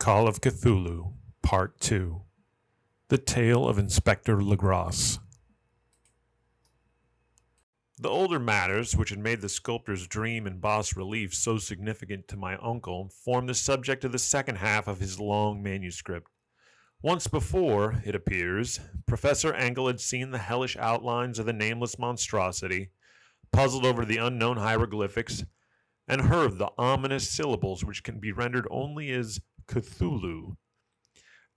Call of Cthulhu, Part 2. The Tale of Inspector Legrasse. The older matters, which had made the sculptor's dream and bas-relief so significant to my uncle, formed the subject of the second half of his long manuscript. Once before, it appears, Professor Engel had seen the hellish outlines of the nameless monstrosity, puzzled over the unknown hieroglyphics, and heard the ominous syllables which can be rendered only as Cthulhu.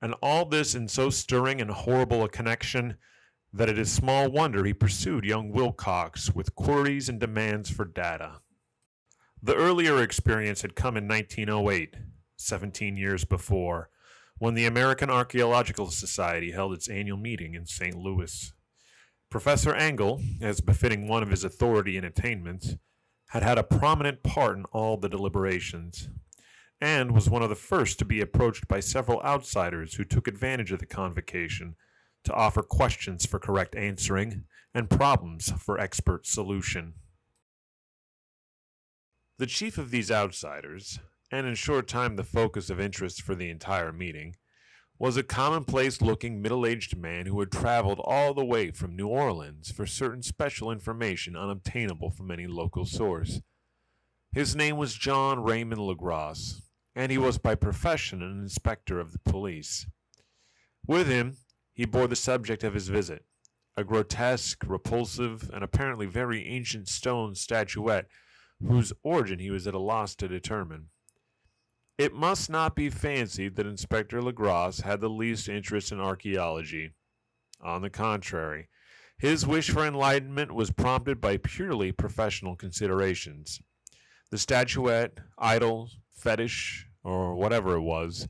And all this in so stirring and horrible a connection that it is small wonder he pursued young Wilcox with queries and demands for data. The earlier experience had come in 1908, 17 years before, when the American Archaeological Society held its annual meeting in St. Louis. Professor Engel, as befitting one of his authority and attainments, had had a prominent part in all the deliberations, and was one of the first to be approached by several outsiders who took advantage of the convocation to offer questions for correct answering and problems for expert solution. The chief of these outsiders, and in short time the focus of interest for the entire meeting, was a commonplace-looking middle-aged man who had traveled all the way from New Orleans for certain special information unobtainable from any local source. His name was John Raymond Legrasse, and he was by profession an inspector of the police. With him, he bore the subject of his visit, a grotesque, repulsive, and apparently very ancient stone statuette whose origin he was at a loss to determine. It must not be fancied that Inspector Legrasse had the least interest in archaeology. On the contrary, his wish for enlightenment was prompted by purely professional considerations. The statuette, idol, fetish, or whatever it was,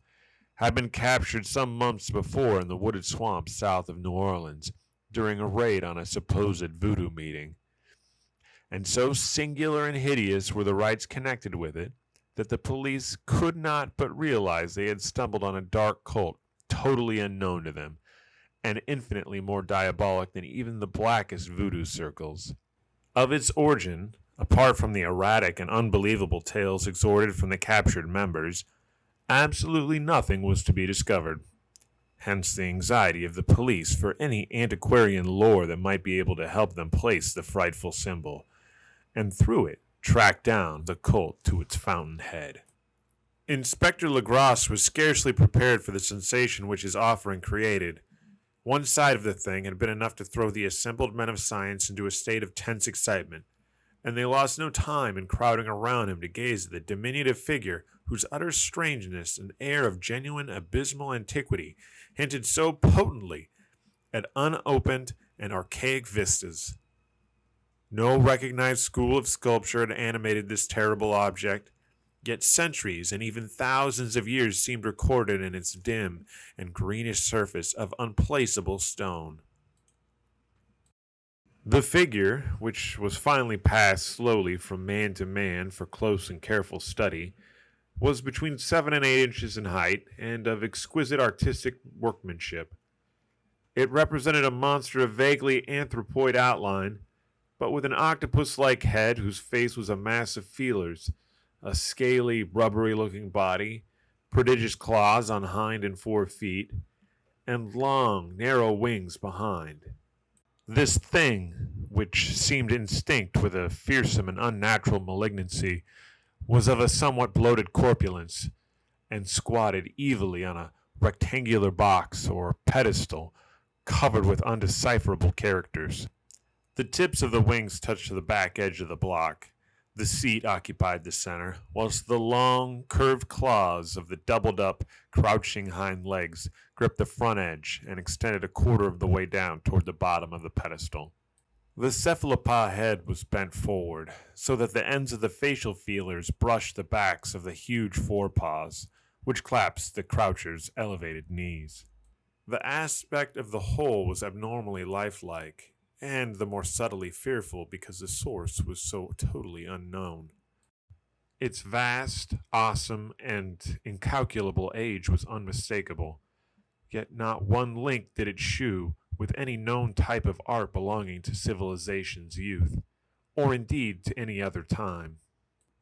had been captured some months before in the wooded swamps south of New Orleans during a raid on a supposed voodoo meeting. And so singular and hideous were the rites connected with it that the police could not but realize they had stumbled on a dark cult totally unknown to them, and infinitely more diabolic than even the blackest voodoo circles. Of its origin, apart from the erratic and unbelievable tales extorted from the captured members, absolutely nothing was to be discovered. Hence the anxiety of the police for any antiquarian lore that might be able to help them place the frightful symbol, and through it track down the cult to its fountainhead. Inspector Legrasse was scarcely prepared for the sensation which his offering created. One side of the thing had been enough to throw the assembled men of science into a state of tense excitement, and they lost no time in crowding around him to gaze at the diminutive figure whose utter strangeness and air of genuine abysmal antiquity hinted so potently at unopened and archaic vistas. No recognized school of sculpture had animated this terrible object, yet centuries and even thousands of years seemed recorded in its dim and greenish surface of unplaceable stone. The figure, which was finally passed slowly from man to man for close and careful study, was between 7 and 8 inches in height and of exquisite artistic workmanship. It represented a monster of vaguely anthropoid outline, but with an octopus-like head whose face was a mass of feelers, a scaly, rubbery-looking body, prodigious claws on hind and fore feet, and long, narrow wings behind. This thing, which seemed instinct with a fearsome and unnatural malignancy, was of a somewhat bloated corpulence, and squatted evilly on a rectangular box or pedestal covered with undecipherable characters. The tips of the wings touched the back edge of the block. The seat occupied the center, whilst the long, curved claws of the doubled-up, crouching hind legs gripped the front edge and extended a quarter of the way down toward the bottom of the pedestal. The cephalopod head was bent forward, so that the ends of the facial feelers brushed the backs of the huge forepaws, which clasped the croucher's elevated knees. The aspect of the whole was abnormally lifelike, and the more subtly fearful because the source was so totally unknown. Its vast, awesome, and incalculable age was unmistakable, yet not one link did it shew with any known type of art belonging to civilization's youth, or indeed to any other time.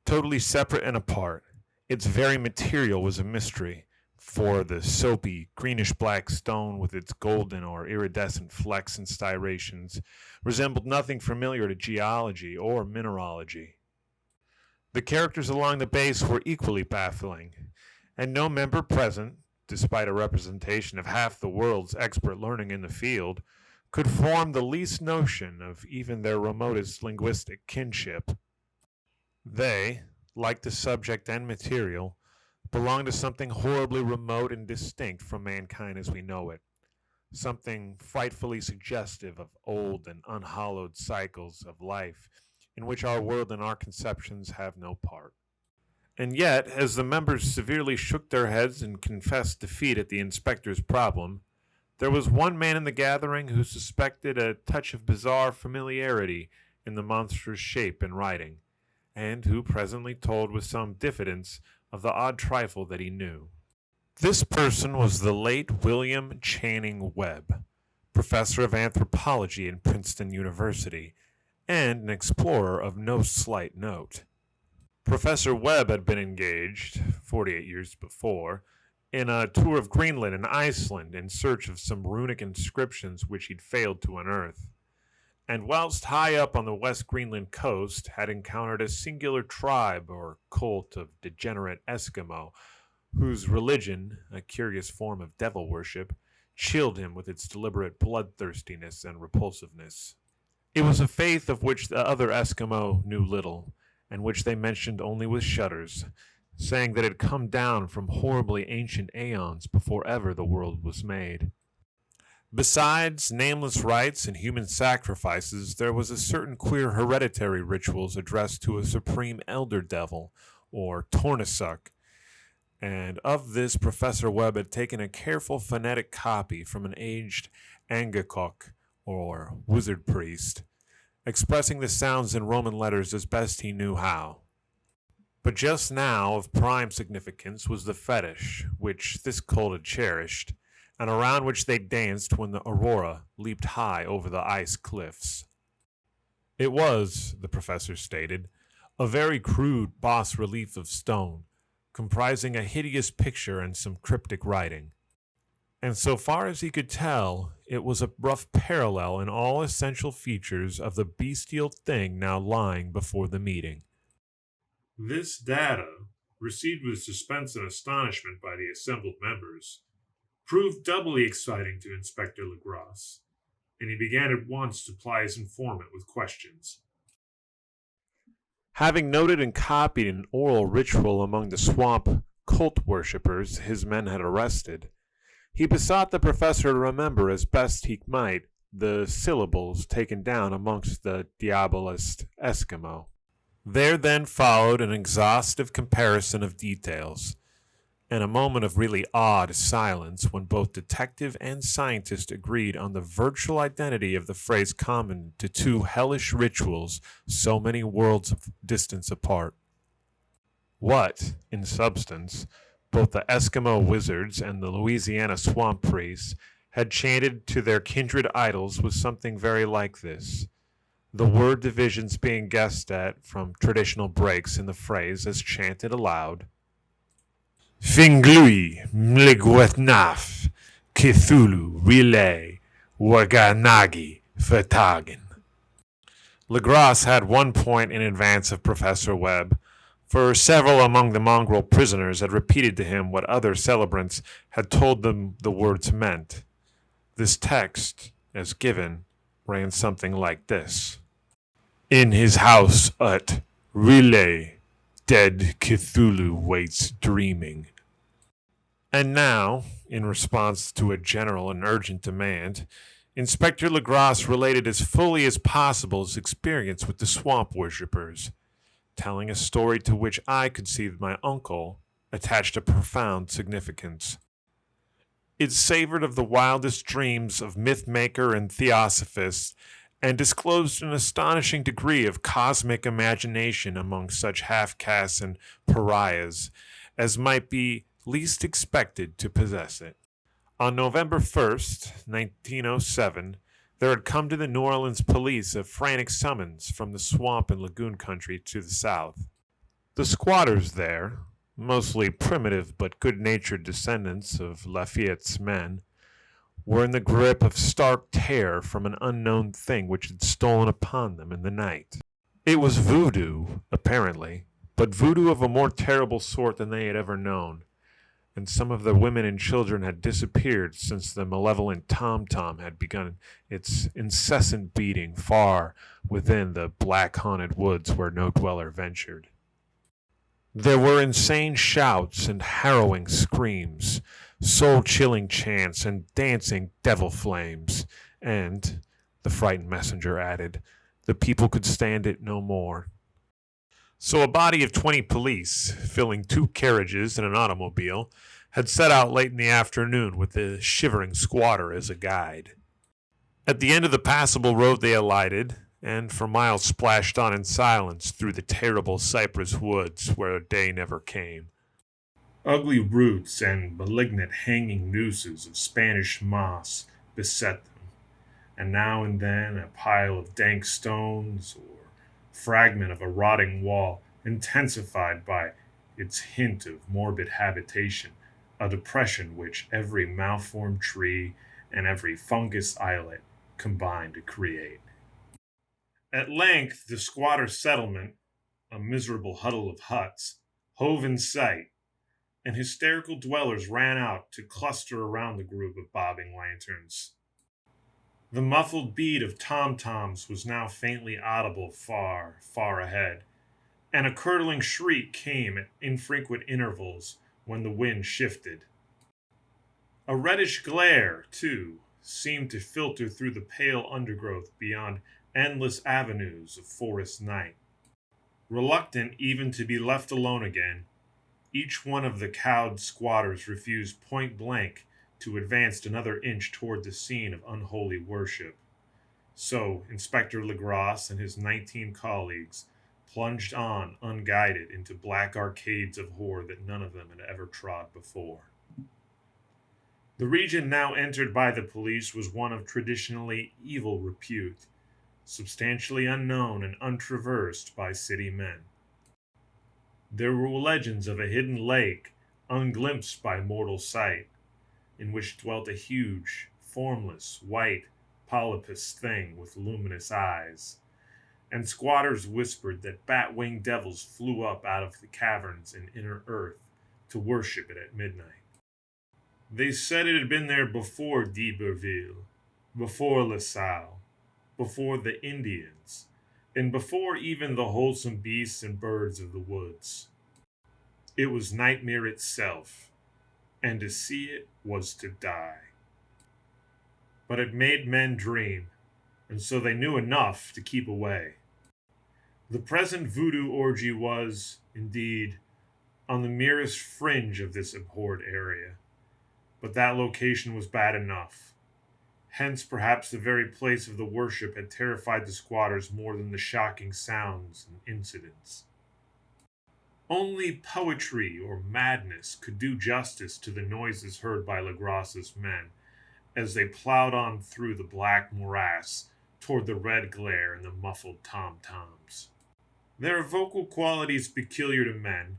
Totally separate and apart, its very material was a mystery, for the soapy, greenish-black stone with its golden or iridescent flecks and striations resembled nothing familiar to geology or mineralogy. The characters along the base were equally baffling, and no member present, despite a representation of half the world's expert learning in the field, could form the least notion of even their remotest linguistic kinship. They, like the subject and material, belong to something horribly remote and distinct from mankind as we know it, something frightfully suggestive of old and unhallowed cycles of life in which our world and our conceptions have no part. And yet, as the members severely shook their heads and confessed defeat at the inspector's problem, there was one man in the gathering who suspected a touch of bizarre familiarity in the monstrous shape and writing, and who presently told with some diffidence of the odd trifle that he knew. This person was the late William Channing Webb, professor of anthropology in Princeton University, and an explorer of no slight note. Professor Webb had been engaged, 48 years before, in a tour of Greenland and Iceland in search of some runic inscriptions which he'd failed to unearth, and whilst high up on the West Greenland coast had encountered a singular tribe or cult of degenerate Eskimo, whose religion, a curious form of devil worship, chilled him with its deliberate bloodthirstiness and repulsiveness. It was a faith of which the other Eskimo knew little, and which they mentioned only with shudders, saying that it had come down from horribly ancient aeons before ever the world was made. Besides nameless rites and human sacrifices, there was a certain queer hereditary rituals addressed to a supreme elder devil, or Tornasuk, and of this Professor Webb had taken a careful phonetic copy from an aged Angakok, or wizard priest, expressing the sounds in Roman letters as best he knew how. But just now of prime significance was the fetish, which this cult had cherished, and around which they danced when the aurora leaped high over the ice cliffs. It was, the professor stated, a very crude bas-relief of stone, comprising a hideous picture and some cryptic writing. And so far as he could tell, it was a rough parallel in all essential features of the bestial thing now lying before the meeting. This data, received with suspense and astonishment by the assembled members, proved doubly exciting to Inspector Legrasse, and he began at once to ply his informant with questions. Having noted and copied an oral ritual among the swamp cult worshippers his men had arrested, he besought the professor to remember as best he might the syllables taken down amongst the diabolist Eskimo. There then followed an exhaustive comparison of details, and a moment of really odd silence when both detective and scientist agreed on the virtual identity of the phrase common to two hellish rituals so many worlds of distance apart. What, in substance, both the Eskimo wizards and the Louisiana swamp priests had chanted to their kindred idols was something very like this, the word divisions being guessed at from traditional breaks in the phrase as chanted aloud. Finglui, Mligwetnaf, Cthulhu, Relay, Waganagi, Vertagen. Legrasse had 1 point in advance of Professor Webb, for several among the mongrel prisoners had repeated to him what other celebrants had told them the words meant. This text, as given, ran something like this. In his house at Relay, dead Cthulhu waits dreaming. And now, in response to a general and urgent demand, Inspector Legrasse related as fully as possible his experience with the swamp worshippers, telling a story to which I could see my uncle attached a profound significance. It savored of the wildest dreams of myth-maker and theosophist, and disclosed an astonishing degree of cosmic imagination among such half-castes and pariahs as might be least expected to possess it. On November 1st, 1907, there had come to the New Orleans police a frantic summons from the swamp and lagoon country to the south. The squatters there, mostly primitive but good-natured descendants of Lafayette's men, were in the grip of stark terror from an unknown thing which had stolen upon them in the night. It was voodoo, apparently, but voodoo of a more terrible sort than they had ever known, and some of the women and children had disappeared since the malevolent tom-tom had begun its incessant beating far within the black-haunted woods where no dweller ventured. There were insane shouts and harrowing screams, soul-chilling chants and dancing devil flames, and, the frightened messenger added, the people could stand it no more. So a body of 20 police, filling 2 carriages and an automobile, had set out late in the afternoon with the shivering squatter as a guide. At the end of the passable road they alighted, and for miles splashed on in silence through the terrible cypress woods where day never came. Ugly roots and malignant hanging nooses of Spanish moss beset them, and now and then a pile of dank stones or fragment of a rotting wall, intensified by its hint of morbid habitation, a depression which every malformed tree and every fungus islet combined to create. At length, the squatter settlement, a miserable huddle of huts, hove in sight, and hysterical dwellers ran out to cluster around the group of bobbing lanterns. The muffled beat of tom-toms was now faintly audible far, far ahead, and a curdling shriek came at infrequent intervals when the wind shifted. A reddish glare, too, seemed to filter through the pale undergrowth beyond endless avenues of forest night. Reluctant even to be left alone again, each one of the cowed squatters refused point blank to advance another inch toward the scene of unholy worship. So Inspector Legrasse and his 19 colleagues plunged on unguided into black arcades of horror that none of them had ever trod before. The region now entered by the police was one of traditionally evil repute, substantially unknown and untraversed by city men. There were legends of a hidden lake, unglimpsed by mortal sight, in which dwelt a huge, formless, white, polypus thing with luminous eyes, and squatters whispered that bat-winged devils flew up out of the caverns in inner earth to worship it at midnight. They said it had been there before d'Iberville, before La Salle, before the Indians, and before even the wholesome beasts and birds of the woods. It was nightmare itself, and to see it was to die. But it made men dream, and so they knew enough to keep away. The present voodoo orgy was, indeed, on the merest fringe of this abhorred area, but that location was bad enough. Hence, perhaps the very place of the worship had terrified the squatters more than the shocking sounds and incidents. Only poetry or madness could do justice to the noises heard by Legrasse's men as they plowed on through the black morass toward the red glare and the muffled tom-toms. There are vocal qualities peculiar to men,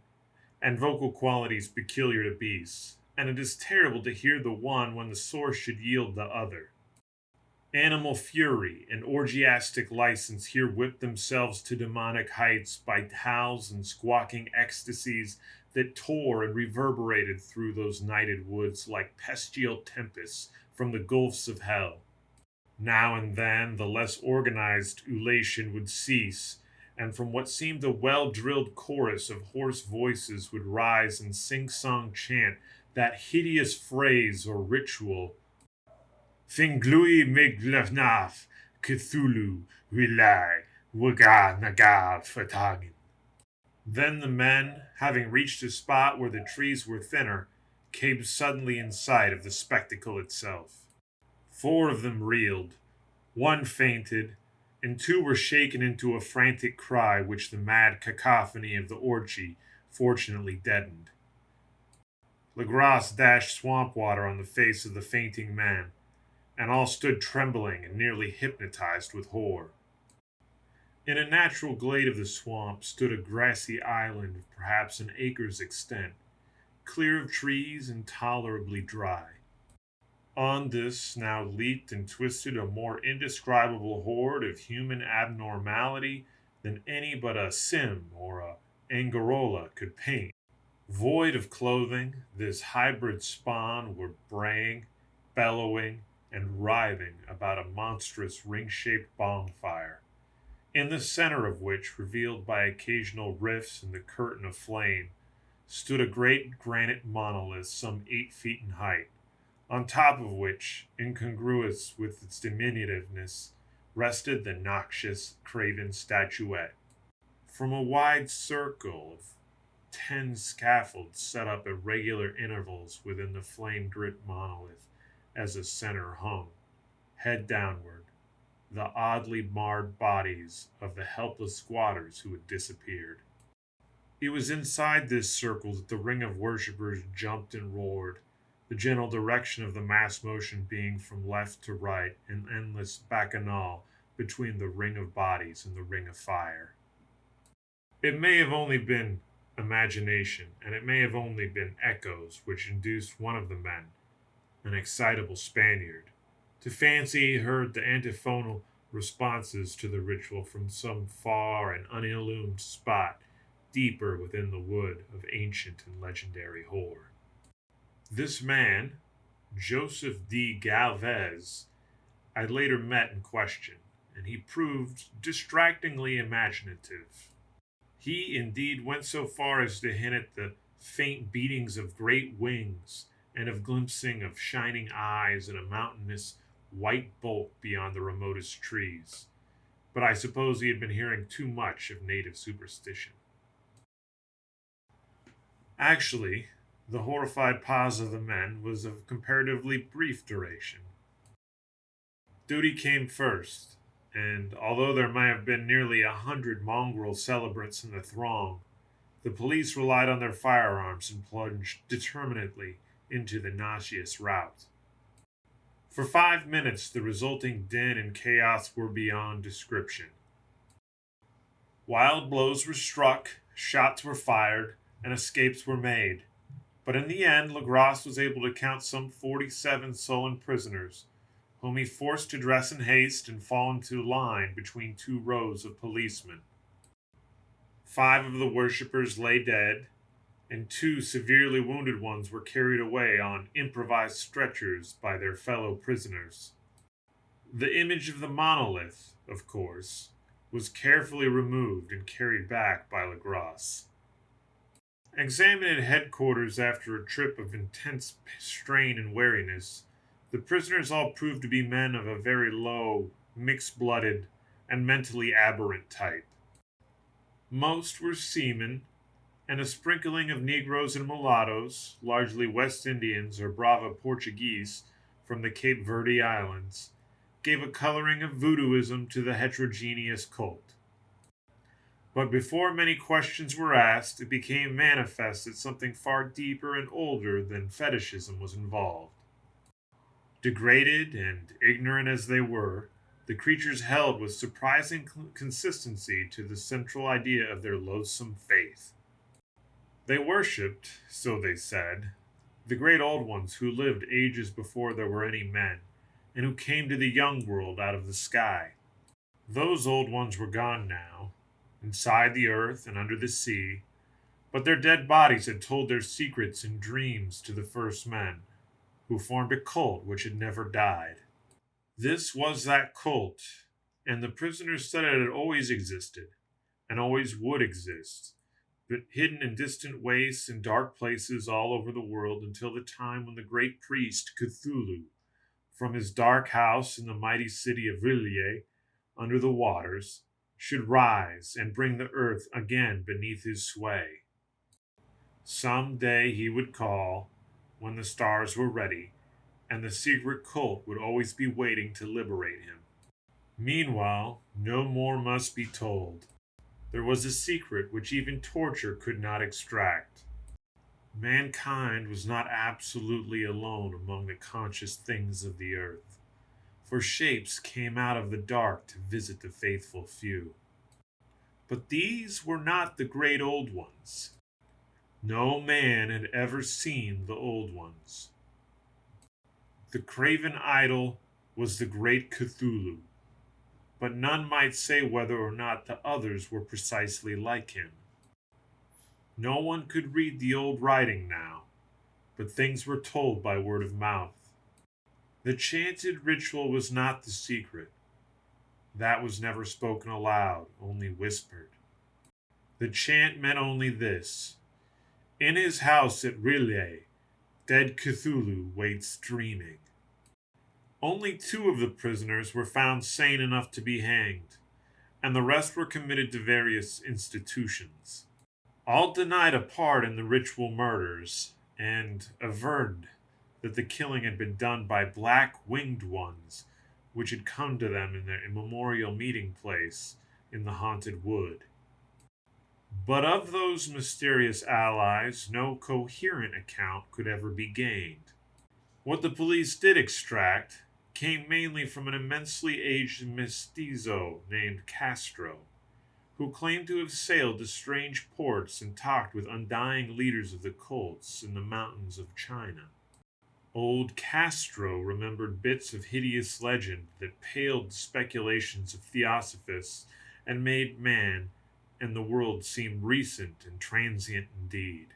and vocal qualities peculiar to beasts, and it is terrible to hear the one when the source should yield the other. Animal fury and orgiastic license here whipped themselves to demonic heights by howls and squawking ecstasies that tore and reverberated through those nighted woods like bestial tempests from the gulfs of hell. Now and then the less organized ululation would cease, and from what seemed a well-drilled chorus of hoarse voices would rise and sing-song chant that hideous phrase or ritual, Finglui Miglafnaf, Cthulhu, Relai, Waga Nagal Fatagin. Then the men, having reached a spot where the trees were thinner, came suddenly in sight of the spectacle itself. 4 of them reeled, 1 fainted, and 2 were shaken into a frantic cry which the mad cacophony of the orgy fortunately deadened. Legrasse dashed swamp water on the face of the fainting man, and all stood trembling and nearly hypnotized with horror. In a natural glade of the swamp stood a grassy island of perhaps an acre's extent, clear of trees and tolerably dry. On this now leaped and twisted a more indescribable horde of human abnormality than any but a Sim or a Angarola could paint. Void of clothing, this hybrid spawn were braying, bellowing, and writhing about a monstrous ring-shaped bonfire, in the center of which, revealed by occasional rifts in the curtain of flame, stood a great granite monolith some 8 feet in height, on top of which, incongruous with its diminutiveness, rested the noxious, craven statuette. From a wide circle of 10 scaffolds set up at regular intervals within the flame-dripped monolith as a center hung, head downward, the oddly marred bodies of the helpless squatters who had disappeared. It was inside this circle that the ring of worshippers jumped and roared, the general direction of the mass motion being from left to right, an endless bacchanal between the ring of bodies and the ring of fire. It may have only been imagination, and it may have only been echoes which induced one of the men, an excitable Spaniard, to fancy he heard the antiphonal responses to the ritual from some far and unillumined spot deeper within the wood of ancient and legendary horror. This man, Joseph D. Galvez, I later met and questioned, and he proved distractingly imaginative. He indeed went so far as to hint at the faint beatings of great wings and of glimpsing of shining eyes and a mountainous white bulk beyond the remotest trees. But I suppose he had been hearing too much of native superstition. Actually, the horrified pause of the men was of comparatively brief duration. Duty came first, and although there may have been nearly 100 mongrel celebrants in the throng, the police relied on their firearms and plunged determinedly into the nauseous rout. For 5 minutes, the resulting din and chaos were beyond description. Wild blows were struck, shots were fired, and escapes were made. But in the end, Legrasse was able to count some 47 sullen prisoners, whom he forced to dress in haste and fall into line between 2 rows of policemen. 5 of the worshippers lay dead, and 2 severely wounded ones were carried away on improvised stretchers by their fellow prisoners. The image of the monolith, of course, was carefully removed and carried back by Legrasse. Examined at headquarters after a trip of intense strain and weariness, the prisoners all proved to be men of a very low, mixed-blooded, and mentally aberrant type. Most were seamen, and a sprinkling of Negroes and mulattoes, largely West Indians or Brava Portuguese from the Cape Verde Islands, gave a coloring of voodooism to the heterogeneous cult. But before many questions were asked, it became manifest that something far deeper and older than fetishism was involved. Degraded and ignorant as they were, the creatures held with surprising consistency to the central idea of their loathsome faith. They worshipped, so they said, the great old ones who lived ages before there were any men, and who came to the young world out of the sky. Those old ones were gone now, inside the earth and under the sea, but their dead bodies had told their secrets in dreams to the first men, who formed a cult which had never died. This was that cult, and the prisoners said it had always existed, and always would exist, but hidden in distant wastes and dark places all over the world until the time when the great priest Cthulhu, from his dark house in the mighty city of Villiers, under the waters, should rise and bring the earth again beneath his sway. Some day he would call, when the stars were ready, and the secret cult would always be waiting to liberate him. Meanwhile, no more must be told. There was a secret which even torture could not extract. Mankind was not absolutely alone among the conscious things of the earth, for shapes came out of the dark to visit the faithful few. But these were not the great old ones. No man had ever seen the old ones. The craven idol was the great Cthulhu, but none might say whether or not the others were precisely like him. No one could read the old writing now, but things were told by word of mouth. The chanted ritual was not the secret. That was never spoken aloud, only whispered. The chant meant only this: in his house at Riley, dead Cthulhu waits dreaming. Only 2 of the prisoners were found sane enough to be hanged, and the rest were committed to various institutions. All denied a part in the ritual murders, and averred that the killing had been done by black-winged ones, which had come to them in their immemorial meeting place in the haunted wood. But of those mysterious allies, no coherent account could ever be gained. What the police did extract came mainly from an immensely aged mestizo named Castro, who claimed to have sailed to strange ports and talked with undying leaders of the cults in the mountains of China. Old Castro remembered bits of hideous legend that paled the speculations of theosophists and made man and the world seem recent and transient indeed.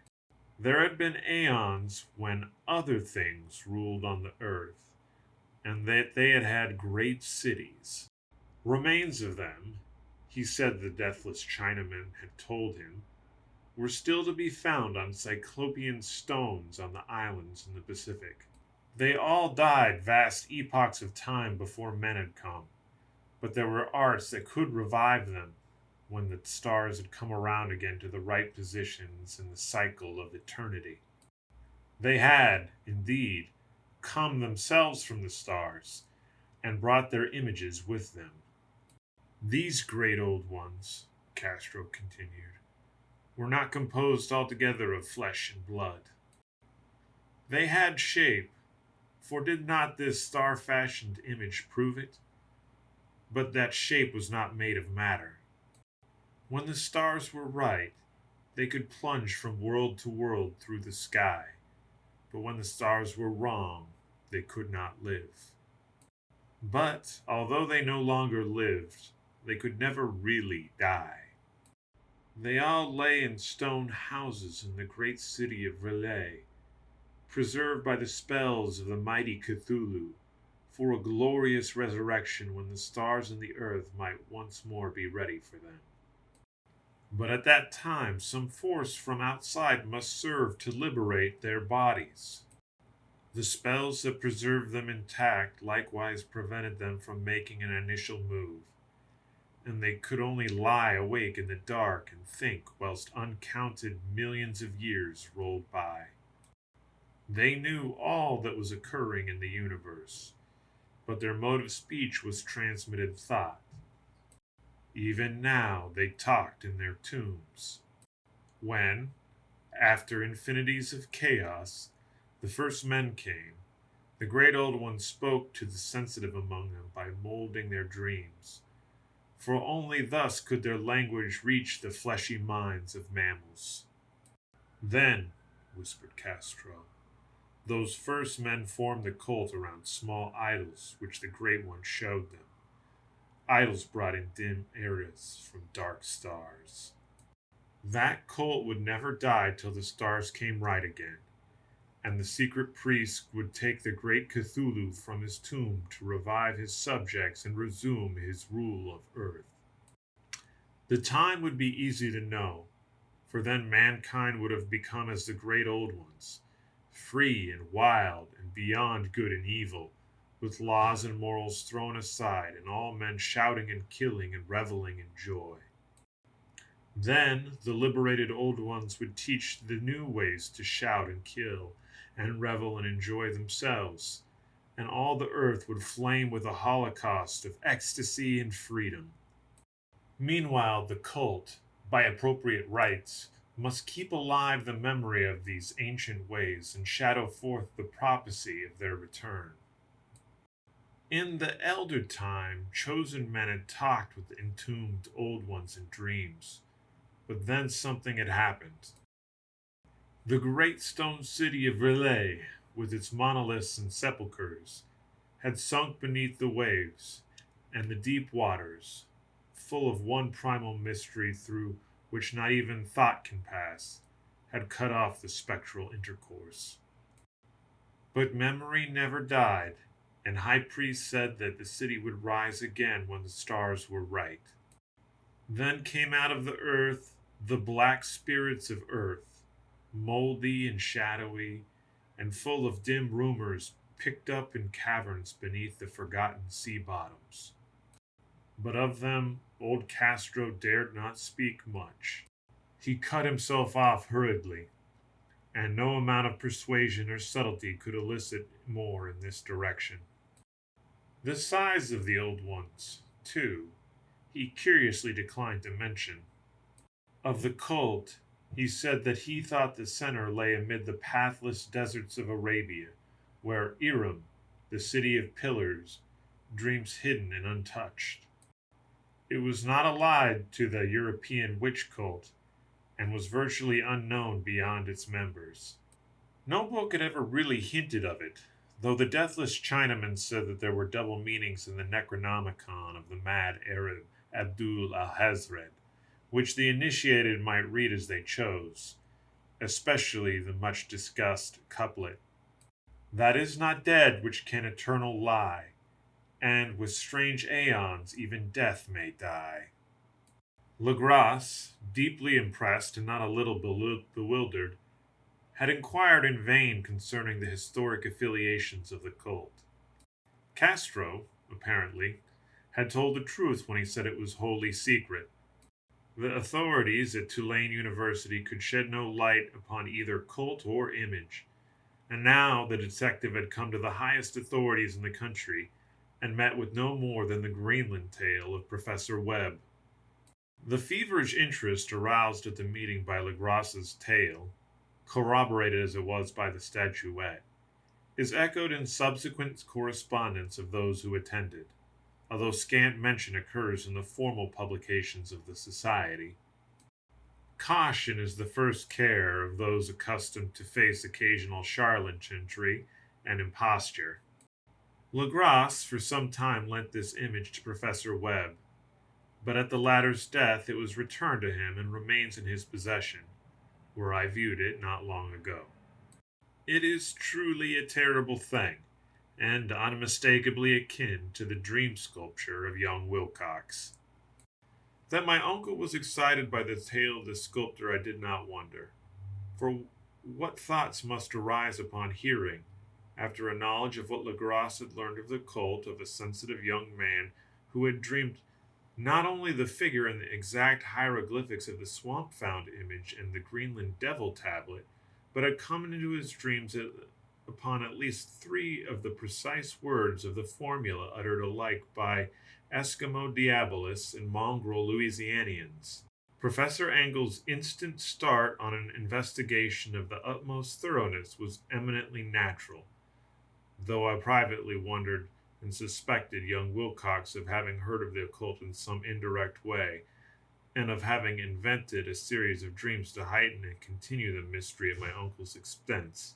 There had been aeons when other things ruled on the earth, and that they had had great cities. Remains of them, he said the deathless Chinaman had told him, were still to be found on cyclopean stones on the islands in the Pacific. They all died vast epochs of time before men had come, but there were arts that could revive them when the stars had come around again to the right positions in the cycle of eternity. They had, indeed, come themselves from the stars, and brought their images with them. These great old ones, Castro continued, were not composed altogether of flesh and blood. They had shape, for did not this star-fashioned image prove it? But that shape was not made of matter. When the stars were right, they could plunge from world to world through the sky, but when the stars were wrong, they could not live. But, although they no longer lived, they could never really die. They all lay in stone houses in the great city of Relay, preserved by the spells of the mighty Cthulhu, for a glorious resurrection when the stars and the earth might once more be ready for them. But at that time, some force from outside must serve to liberate their bodies. The spells that preserved them intact likewise prevented them from making an initial move, and they could only lie awake in the dark and think whilst uncounted millions of years rolled by. They knew all that was occurring in the universe, but their mode of speech was transmitted thought. Even now they talked in their tombs. When, after infinities of chaos, the first men came, the great old one spoke to the sensitive among them by molding their dreams, for only thus could their language reach the fleshy minds of mammals. Then, whispered Castro, those first men formed the cult around small idols which the great one showed them. Idols brought in dim eras from dark stars. That cult would never die till the stars came right again, and the secret priest would take the great Cthulhu from his tomb to revive his subjects and resume his rule of earth. The time would be easy to know, for then mankind would have become as the great old ones, free and wild and beyond good and evil, with laws and morals thrown aside, and all men shouting and killing and reveling in joy. Then the liberated old ones would teach the new ways to shout and kill, and revel and enjoy themselves, and all the earth would flame with a holocaust of ecstasy and freedom. Meanwhile, the cult, by appropriate rites, must keep alive the memory of these ancient ways and shadow forth the prophecy of their return. In the elder time, chosen men had talked with the entombed old ones in dreams, but then something had happened. The great stone city of Relay, with its monoliths and sepulchres, had sunk beneath the waves, and the deep waters, full of one primal mystery through which not even thought can pass, had cut off the spectral intercourse. But memory never died, and High Priest said that the city would rise again when the stars were right. Then came out of the earth the black spirits of earth, moldy and shadowy, and full of dim rumors picked up in caverns beneath the forgotten sea bottoms. But of them old Castro dared not speak much. He cut himself off hurriedly, and no amount of persuasion or subtlety could elicit more in this direction. The size of the old ones, too, he curiously declined to mention. Of the cult, he said that he thought the center lay amid the pathless deserts of Arabia, where Iram, the city of pillars, dreams hidden and untouched. It was not allied to the European witch cult, and was virtually unknown beyond its members. No book had ever really hinted of it, though the deathless Chinaman said that there were double meanings in the Necronomicon of the mad Arab Abdul al-Hazred, which the initiated might read as they chose, especially the much discussed couplet, "That is not dead which can eternal lie, and with strange aeons even death may die." Legrasse, deeply impressed and not a little bewildered, had inquired in vain concerning the historic affiliations of the cult. Castro, apparently, had told the truth when he said it was wholly secret. The authorities at Tulane University could shed no light upon either cult or image, and now the detective had come to the highest authorities in the country and met with no more than the Greenland tale of Professor Webb. The feverish interest aroused at the meeting by Legrasse's tale, corroborated as it was by the statuette, is echoed in subsequent correspondence of those who attended, although scant mention occurs in the formal publications of the Society. Caution is the first care of those accustomed to face occasional charlatanry and imposture. Legrasse for some time lent this image to Professor Webb, but at the latter's death it was returned to him and remains in his possession, where I viewed it not long ago. It is truly a terrible thing, and unmistakably akin to the dream sculpture of young Wilcox. That my uncle was excited by the tale of the sculptor I did not wonder, for what thoughts must arise upon hearing, after a knowledge of what Legrasse had learned of the cult of a sensitive young man who had dreamed not only the figure and the exact hieroglyphics of the swamp-found image and the Greenland devil tablet, but had come into his dreams upon at least 3 of the precise words of the formula uttered alike by Eskimo Diabolists and mongrel Louisianians. Professor Engel's instant start on an investigation of the utmost thoroughness was eminently natural, though I privately wondered and suspected young Wilcox of having heard of the occult in some indirect way, and of having invented a series of dreams to heighten and continue the mystery at my uncle's expense.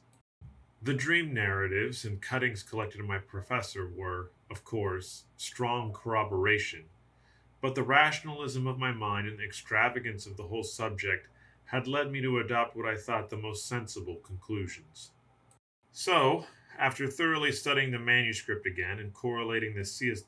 The dream narratives and cuttings collected by my professor were, of course, strong corroboration, but the rationalism of my mind and the extravagance of the whole subject had led me to adopt what I thought the most sensible conclusions. So, after thoroughly studying the manuscript again and correlating the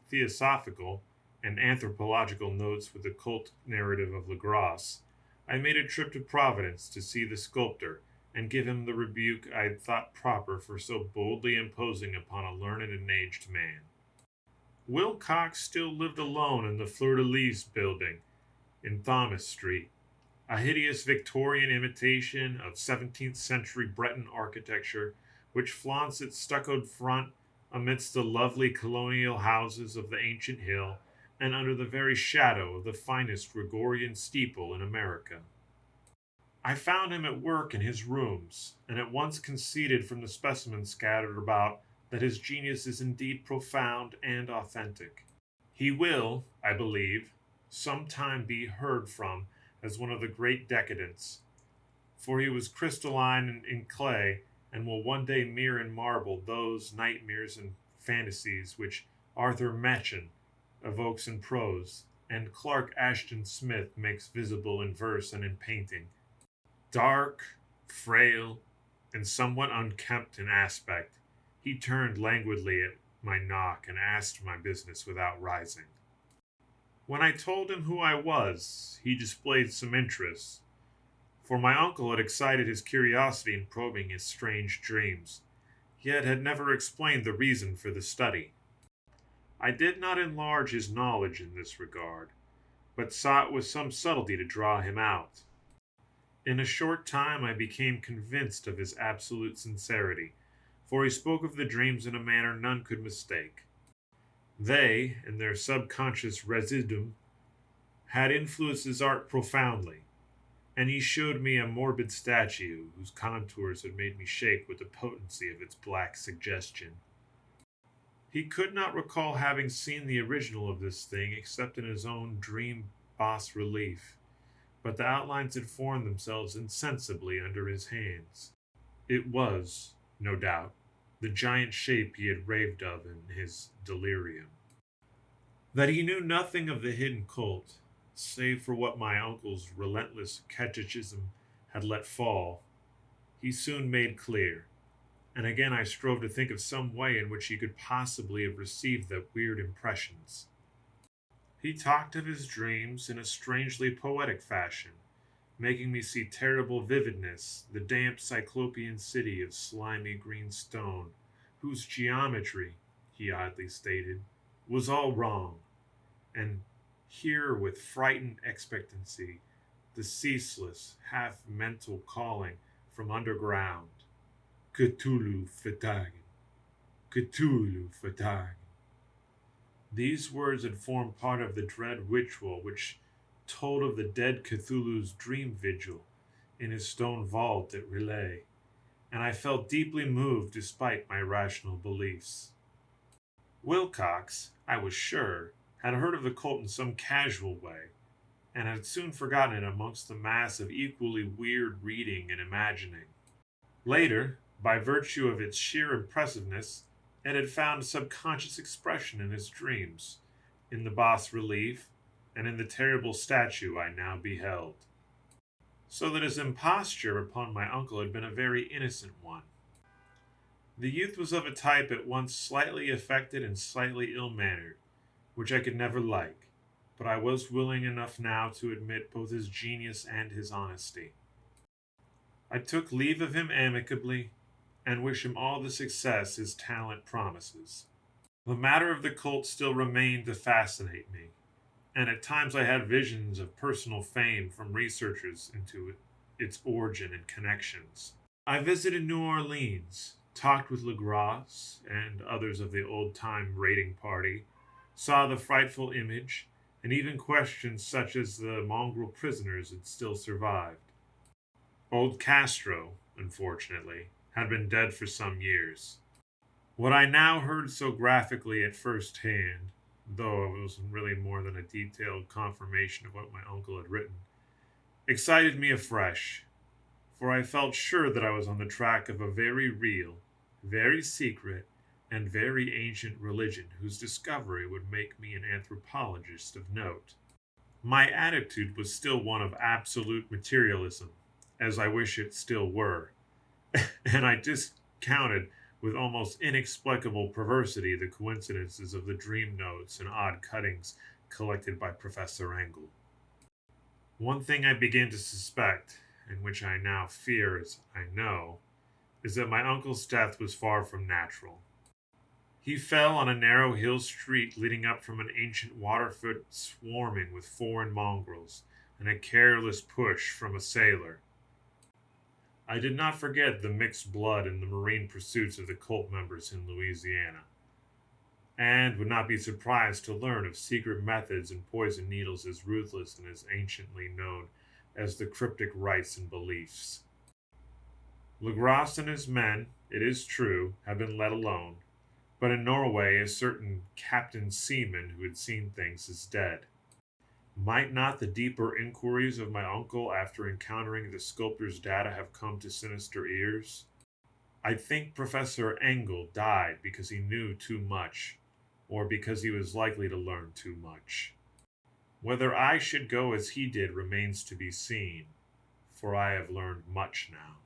theosophical and anthropological notes with the cult narrative of Legrasse, I made a trip to Providence to see the sculptor and give him the rebuke I had thought proper for so boldly imposing upon a learned and aged man. Wilcox still lived alone in the Fleur-de-Lis building in Thomas Street, a hideous Victorian imitation of 17th century Breton architecture which flaunts its stuccoed front amidst the lovely colonial houses of the ancient hill and under the very shadow of the finest Gregorian steeple in America. I found him at work in his rooms, and at once conceded from the specimens scattered about that his genius is indeed profound and authentic. He will, I believe, sometime be heard from as one of the great decadents, for he was crystalline in clay and will one day mirror in marble those nightmares and fantasies which Arthur Machen evokes in prose, and Clark Ashton Smith makes visible in verse and in painting. Dark, frail, and somewhat unkempt in aspect, he turned languidly at my knock and asked my business without rising. When I told him who I was, he displayed some interest, for my uncle had excited his curiosity in probing his strange dreams, yet had never explained the reason for the study. I did not enlarge his knowledge in this regard, but sought with some subtlety to draw him out. In a short time I became convinced of his absolute sincerity, for he spoke of the dreams in a manner none could mistake. They, in their subconscious residuum, had influenced his art profoundly, and he showed me a morbid statue whose contours had made me shake with the potency of its black suggestion. He could not recall having seen the original of this thing except in his own dream bas relief, but the outlines had formed themselves insensibly under his hands. It was, no doubt, the giant shape he had raved of in his delirium. That he knew nothing of the hidden cult, save for what my uncle's relentless catechism had let fall, he soon made clear, and again I strove to think of some way in which he could possibly have received the weird impressions. He talked of his dreams in a strangely poetic fashion, making me see terrible vividness the damp cyclopean city of slimy green stone, whose geometry, he oddly stated, was all wrong, and hear with frightened expectancy the ceaseless, half-mental calling from underground, Cthulhu Fatagan, Cthulhu Fatagan. These words had formed part of the dread ritual which told of the dead Cthulhu's dream vigil in his stone vault at Relay, and I felt deeply moved despite my rational beliefs. Wilcox, I was sure, had heard of the cult in some casual way, and had soon forgotten it amongst the mass of equally weird reading and imagining. Later, by virtue of its sheer impressiveness, it had found subconscious expression in his dreams, in the bas relief, and in the terrible statue I now beheld. So that his imposture upon my uncle had been a very innocent one. The youth was of a type at once slightly affected and slightly ill-mannered, which I could never like, but I was willing enough now to admit both his genius and his honesty. I took leave of him amicably, and wish him all the success his talent promises. The matter of the cult still remained to fascinate me, and at times I had visions of personal fame from researchers into its origin and connections. I visited New Orleans, talked with Legrasse and others of the old-time raiding party, saw the frightful image, and even questions such as the mongrel prisoners had still survived. Old Castro, unfortunately, had been dead for some years. What I now heard so graphically at first hand, though it was really more than a detailed confirmation of what my uncle had written, excited me afresh, for I felt sure that I was on the track of a very real, very secret, and very ancient religion whose discovery would make me an anthropologist of note. My attitude was still one of absolute materialism, as I wish it still were, and I discounted with almost inexplicable perversity the coincidences of the dream notes and odd cuttings collected by Professor Engel. One thing I begin to suspect, and which I now fear as I know, is that my uncle's death was far from natural. He fell on a narrow hill street leading up from an ancient waterfront swarming with foreign mongrels, and a careless push from a sailor. I did not forget the mixed blood and the marine pursuits of the cult members in Louisiana, and would not be surprised to learn of secret methods and poison needles as ruthless and as anciently known as the cryptic rites and beliefs. Legrasse and his men, it is true, have been let alone, But in Norway, a certain Captain Seaman who had seen things is dead. Might not the deeper inquiries of my uncle after encountering the sculptor's data have come to sinister ears? I think Professor Engel died because he knew too much, or because he was likely to learn too much. Whether I should go as he did remains to be seen, for I have learned much now.